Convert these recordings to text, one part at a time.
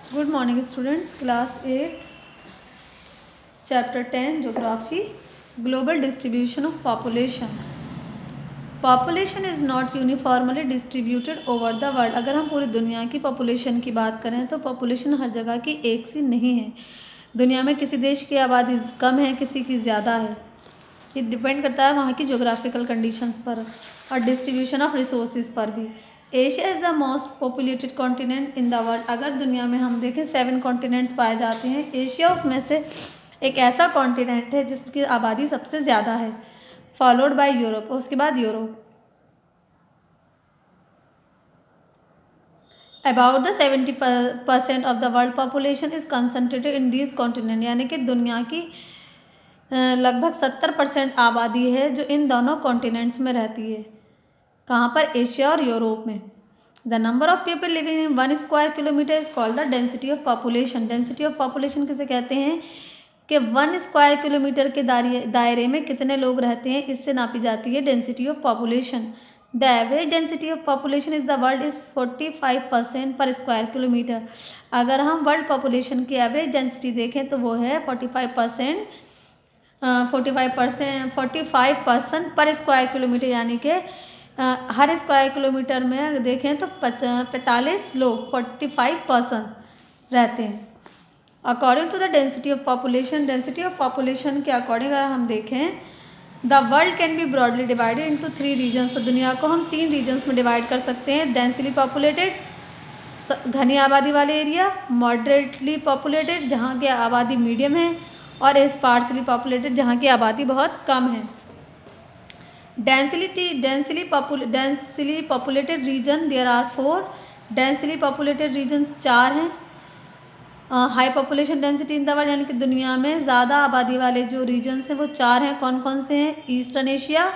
Good morning students, class 8, chapter 10 geography, global distribution of population. Population is not uniformly distributed over the world. अगर हम पूरी दुनिया की population की बात करें तो population हर जगह की एक सी नहीं है। दुनिया में किसी देश की आबादी कम है, किसी की ज़्यादा है। ये डिपेंड करता है वहाँ की जोग्राफिकल कंडीशंस पर और डिस्ट्रीब्यूशन ऑफ रिसोर्सेज पर भी। Asia is the most populated continent in the world. अगर दुनिया में हम देखें 7 कॉन्टिनेंट्स पाए जाते हैं, एशिया उसमें से एक ऐसा कॉन्टिनेंट है जिसकी आबादी सबसे ज़्यादा है, फॉलोड बाय यूरोप, उसके बाद Europe. About the 70% of the world population is concentrated in this continent, यानी कि दुनिया की लगभग 70% आबादी है जो इन दोनों कॉन्टिनेंट्स में रहती है। कहाँ पर? एशिया और यूरोप में। The number of people living in 1 square kilometre is called the density of population. Density of population किसे कहते हैं कि 1 स्क्वायर किलोमीटर के दायरे में कितने लोग रहते हैं, इससे नापी जाती है density of population. The average density of population is the world is 45% पर स्क्वायर किलोमीटर। अगर हम वर्ल्ड पॉपुलेशन की एवरेज डेंसिटी देखें तो वो है 45% पर स्क्वायर किलोमीटर, यानी कि हर स्क्वायर किलोमीटर में देखें तो 45 लोग 45% रहते हैं। According to the density of population, density of population के अकॉर्डिंग अगर हम देखें, the world can be broadly divided into 3 regions. तो दुनिया को हम 3 रीजन्स में डिवाइड कर सकते हैं। डेंसली पॉपुलेटेड, घनी आबादी वाले एरिया, मॉडरेटली पॉपुलेटेड जहाँ की आबादी मीडियम है, और स्पार्सली पॉपुलेटेड जहाँ की आबादी बहुत कम है। Densely populated region there are 4। Densely populated regions 4 हैं। High population density in the world, यानी कि दुनिया में ज़्यादा आबादी वाले जो रीजन्स हैं वो 4 हैं। कौन कौन से हैं? Eastern Asia,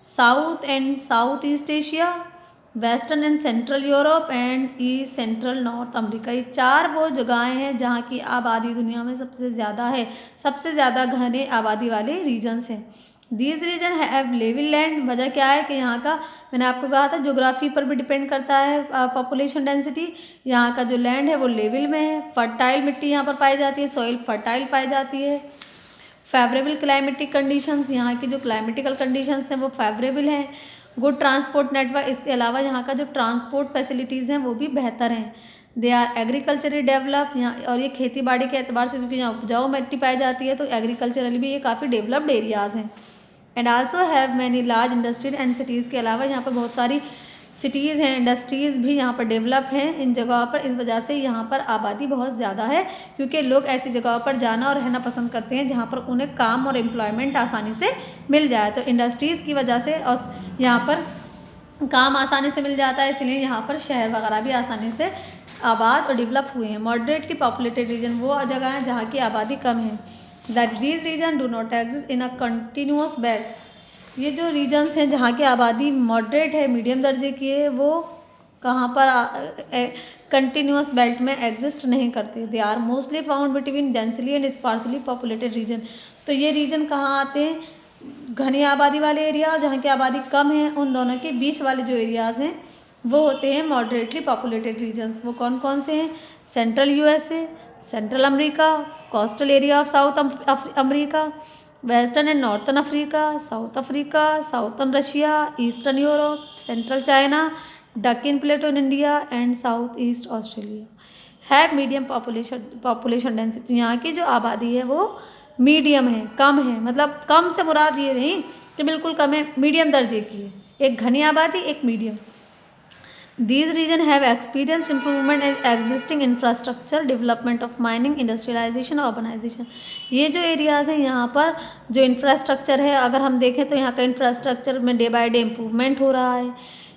south and south east Asia, western and central Europe and east central north America. ये 4 वो जगहें हैं जहाँ की आबादी दुनिया में सबसे ज़्यादा है, सबसे ज़्यादा घने आबादी वाले रीजन्स हैं। These region have level land. वजह क्या है कि यहाँ का, मैंने आपको कहा था ज्योग्राफी पर भी डिपेंड करता है पॉपुलेशन डेंसिटी। यहाँ का जो लैंड है वो लेवल में है। फर्टाइल मिट्टी यहाँ पर पाई जाती है, सॉइल फर्टाइल पाई जाती है। फेवरेबल क्लाइमेटिक कंडीशंस, यहाँ की जो क्लाइमेटिकल कंडीशंस हैं वो फेवरेबल हैं। गुड ट्रांसपोर्ट नेटवर्क, इसके अलावा यहाँ का जो ट्रांसपोर्ट फैसिलिटीज़ हैं वो भी बेहतर हैं। दे आर एग्रीकल्चरली डेवलप, यहाँ और ये खेती बाड़ी के एतबार से, क्योंकि यहाँ उपजाऊ मिट्टी पाई जाती है तो एग्रीकल्चरली भी ये काफ़ी डेवलप्ड एरियाज़ हैं। And also have many large industries and cities, के अलावा यहाँ पर बहुत सारी सिटीज़ हैं, इंडस्ट्रीज़ भी यहाँ पर डेवलप हैं इन जगहों पर। इस वजह से यहाँ पर आबादी बहुत ज़्यादा है, क्योंकि लोग ऐसी जगहों पर जाना और रहना पसंद करते हैं जहाँ पर उन्हें काम और एम्प्लॉयमेंट आसानी से मिल जाए। तो इंडस्ट्रीज़ की वजह से और यहाँ पर काम आसानी से मिल जाता है, इसलिए यहाँ पर शहर वगैरह भी आसानी से आबाद और डेवलप हुए हैं। मॉडरेटली पॉपुलेटेड रीजन वो जगह हैं जहाँ की आबादी कम है। That these region do not exist in a continuous belt. ये जो रीजन्स हैं जहाँ की आबादी मॉडरेट है, मीडियम दर्जे की है, वो कहाँ पर कंटिन्यूस बेल्ट में एग्जिस्ट नहीं करते। They are mostly found between densely and sparsely populated region. तो ये रीजन कहाँ आते हैं? घनी आबादी वाले एरिया जहाँ की आबादी कम है, उन दोनों के बीच वाले जो एरियाज़ हैं वो होते हैं मॉडरेटली पॉपुलेटेड रीजन्स। वो कौन कौन से हैं? Central USA, central America, coastal area of South America, western and northern Africa, southern Russia, eastern Europe, central China, Deccan plateau in India and south east Australia. है मीडियम पॉपुलेशन डेंसिटी। यहाँ की जो आबादी है वो मीडियम है, कम है। मतलब कम से मुराद ये नहीं कि बिल्कुल कम है, मीडियम दर्जे की है। एक घनी आबादी, एक medium. These regions have experienced improvement in existing infrastructure, development of mining, industrialization, urbanization। ये जो एरियाज़ हैं यहाँ पर जो इंफ्रास्ट्रक्चर है, अगर हम देखें तो यहाँ का इंफ्रास्ट्रक्चर में डे बाय डे इम्प्रूवमेंट हो रहा है।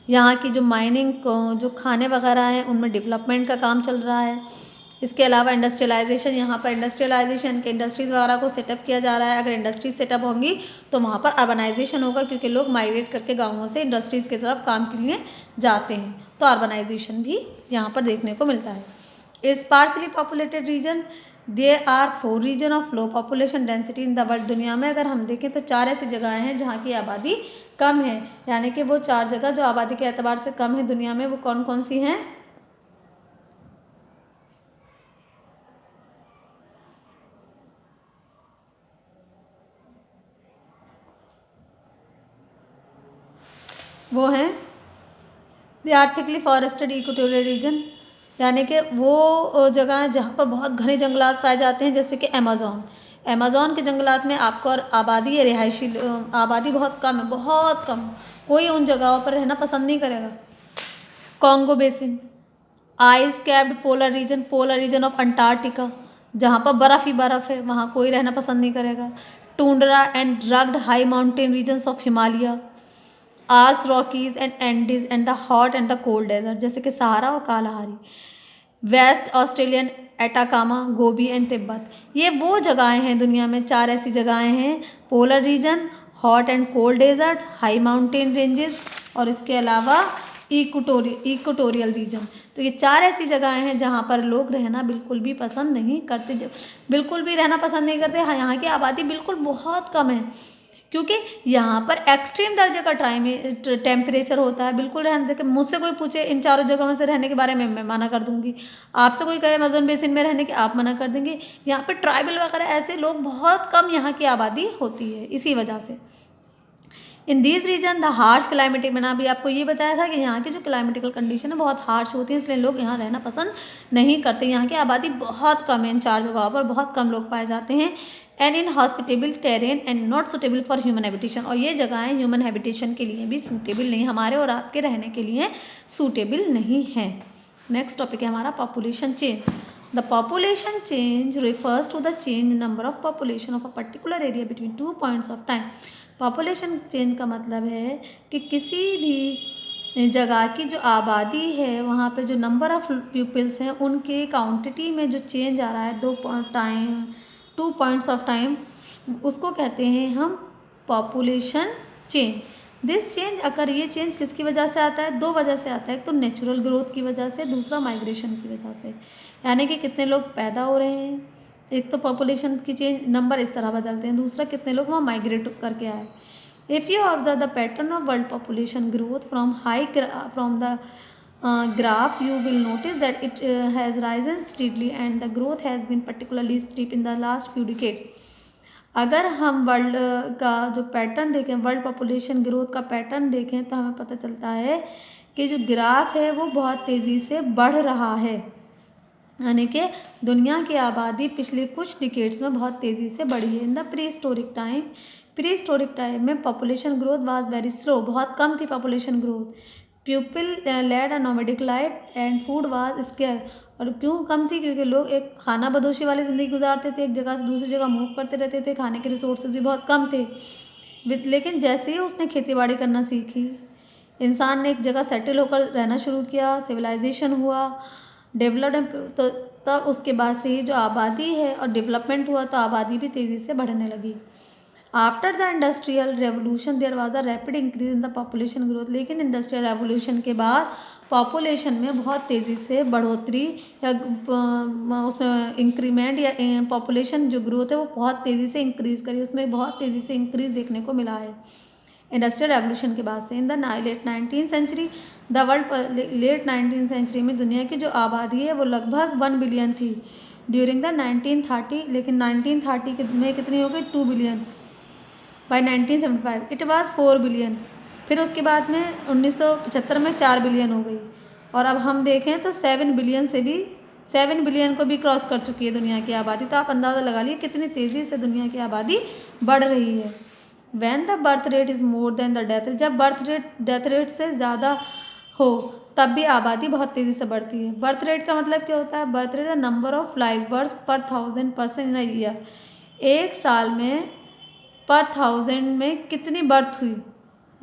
यहाँ की जो माइनिंग जो खाने वगैरह हैं उनमें डेवलपमेंट का काम चल रहा है। इसके अलावा इंडस्ट्रियलाइजेशन, यहाँ पर इंडस्ट्रियलाइजेशन के इंडस्ट्रीज़ वगैरह को सेटअप किया जा रहा है। अगर इंडस्ट्रीज सेटअप होंगी तो वहाँ पर अर्बनाइजेशन होगा, क्योंकि लोग माइग्रेट करके गाँवों से इंडस्ट्रीज़ की तरफ काम के लिए जाते हैं, तो अर्बनाइजेशन भी यहाँ पर देखने को मिलता है। Sparsely populated region, there are 4 region of low population density in the world. दुनिया में अगर हम देखें तो 4 ऐसी जगहें हैं जहाँ की आबादी कम है, यानी कि वो 4 जगह जो आबादी के एतबार से कम है दुनिया में, वो कौन कौन सी हैं? वो हैं द आर्टिकली फॉरेस्टेड इक्वेटोरियल रीजन, यानी कि वो जगह है जहाँ पर बहुत घने जंगलात पाए जाते हैं, जैसे कि अमेज़न के जंगलात में आपको और आबादी या रिहायशी आबादी बहुत कम है, बहुत कम, कोई उन जगहों पर रहना पसंद नहीं करेगा। Congo basin, ice capped polar region of Antarctica, जहाँ पर बर्फ़ ही बर्फ़ है, वहाँ कोई रहना पसंद नहीं करेगा। Tundra and rugged high mountain regions of Himalaya, Alps Rockies and Andes and the hot and the cold desert, जैसे कि सहारा और Kalahari. West Australian Atacama, Gobi and Tibet, ये वो जगहें हैं दुनिया में, 4 ऐसी जगहें हैं, polar region, hot and cold desert, high mountain ranges और इसके अलावा इक्वेटोरियल रीजन। तो ये 4 ऐसी जगहें हैं जहाँ पर लोग रहना बिल्कुल भी पसंद नहीं करते, बिल्कुल भी रहना पसंद नहीं करते। हाँ, यहाँ की आबादी बिल्कुल बहुत कम है, क्योंकि यहाँ पर एक्सट्रीम दर्जे का टेम्परेचर होता है। बिल्कुल रहने देखे, मुझसे कोई पूछे इन 4 जगहों से रहने के बारे में, मैं मना कर दूंगी। आपसे कोई कहे अमेज़न बेसिन में रहने के, आप मना कर देंगे। यहाँ पर ट्राइबल वगैरह ऐसे लोग बहुत कम यहाँ की आबादी होती है, इसी वजह से। In these region the harsh climatic, मैंने अभी आपको ये बताया था कि यहाँ की जो क्लाइमेटिकल कंडीशन है बहुत हार्श होती है, इसलिए लोग यहाँ रहना पसंद नहीं करते। यहाँ की आबादी बहुत कम है, इन 4 जगहों पर बहुत कम लोग पाए जाते हैं। And in hospitable terrain and not suitable for human habitation, और ये जगहें ह्यूमन हैबिटेशन के लिए भी सूटेबल नहीं, हमारे और आपके रहने के लिए सूटेबल नहीं है। नेक्स्ट टॉपिक है हमारा population change. The population change refers to the change number of population of a particular area between 2 points of time. Population change का मतलब है कि किसी भी जगह की जो आबादी है, वहाँ पे जो नंबर ऑफ़ पीपल्स हैं, उनके क्वांटिटी में जो चेंज आ रहा है 2 पॉइंट्स ऑफ टाइम, उसको कहते हैं हम पॉपुलेशन चेंज। दिस चेंज अगर ये चेंज किसकी वजह से आता है? 2 वजह से आता है। एक तो नेचुरल ग्रोथ की वजह से, दूसरा माइग्रेशन की वजह से, यानी कि कितने लोग पैदा हो रहे हैं। एक तो पॉपुलेशन की चेंज नंबर इस तरह बदलते हैं, दूसरा कितने लोग वहाँ माइग्रेट करके आए। If you observe the pattern of world population growth from the graph, you will notice that it has risen steadily and the growth has been particularly steep in the last few decades. अगर हम world का जो pattern देखें, world population growth का pattern देखें, तो हमें पता चलता है कि जो ग्राफ है वो बहुत तेज़ी से बढ़ रहा है, यानी कि दुनिया की आबादी पिछले कुछ डिकेड्स में बहुत तेज़ी से बढ़ी है। In the prehistoric time में population growth was very slow, बहुत कम थी population growth. People led a nomadic life and food was scarce, और क्यों कम थी? क्योंकि लोग एक खाना बदोशी वाली ज़िंदगी गुजारते थे, एक जगह से दूसरी जगह मूव करते रहते थे, खाने के रिसोर्सेज भी बहुत कम थे। लेकिन जैसे ही उसने खेती बाड़ी करना सीखी, इंसान ने एक जगह सेटल होकर रहना शुरू किया, सिविलाइजेशन हुआ, डेवलपमेंट, तो तब उसके बाद से ही जो आबादी है और डेवलपमेंट हुआ, तो आबादी भी तेज़ी से बढ़ने लगी। After the industrial revolution there was a rapid increase in the population growth, लेकिन इंडस्ट्रियल रेवोल्यूशन के बाद पॉपुलेशन में बहुत तेज़ी से बढ़ोतरी या उसमें इंक्रीमेंट या पॉपुलेशन जो ग्रोथ है वो बहुत तेज़ी से इंक्रीज़ करी, उसमें बहुत तेज़ी से इंक्रीज़ देखने को मिला है इंडस्ट्रियल रेवोल्यूशन के बाद से। In the late 19th century the world, late 19th century में दुनिया की जो आबादी है वो लगभग 1 बिलियन थी ड्यूरिंग द 1930, लेकिन 1930 में कितनी हो गई? 2 billion. By 1975 it was 4 billion. फिर उसके बाद में 1975 में 4 बिलियन हो गई, और अब हम देखें तो 7 बिलियन को भी क्रॉस कर चुकी है दुनिया की आबादी। तो आप अंदाज़ा लगा लिए कितनी तेज़ी से दुनिया की आबादी बढ़ रही है। When the birth rate is more than the death rate, जब बर्थ रेट डेथ रेट से ज़्यादा हो तब भी आबादी बहुत तेज़ी से बढ़ती है। बर्थ रेट का मतलब क्या होता है? Birth rate the number of live birth पर 1000 पर्सन इन अ ईयर, एक साल में पर 1000 में कितनी बर्थ हुई,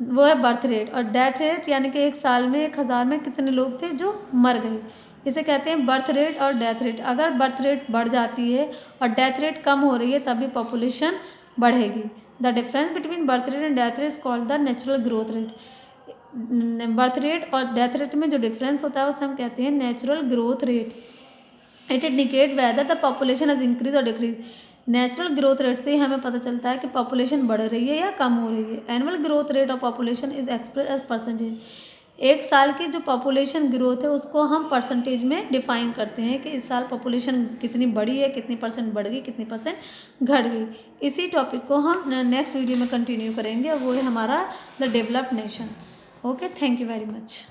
वो है बर्थ रेट। और डेथ रेट यानी कि एक साल में 1000 में कितने लोग थे जो मर गए, इसे कहते हैं बर्थ रेट और डेथ रेट। अगर बर्थ रेट बढ़ जाती है और डेथ रेट कम हो रही है तभी पॉपुलेशन बढ़ेगी। The difference between birth rate and death rate is called the natural growth rate. Birth rate और डेथ रेट में जो डिफरेंस होता है उसे हम कहते हैं natural growth rate. It indicate whether the population is increase और डिक्रीज। नेचुरल ग्रोथ रेट से ही हमें पता चलता है कि पॉपुलेशन बढ़ रही है या कम हो रही है। Annual growth rate of population is express as percentage. एक साल की जो पॉपुलेशन ग्रोथ है उसको हम परसेंटेज में डिफाइन करते हैं कि इस साल पॉपुलेशन कितनी बढ़ी है, कितनी परसेंट बढ़ गई, कितनी परसेंट घट गई। इसी टॉपिक को हम नेक्स्ट वीडियो में कंटिन्यू करेंगे, और वो है हमारा the developed nation. Okay, thank you very much.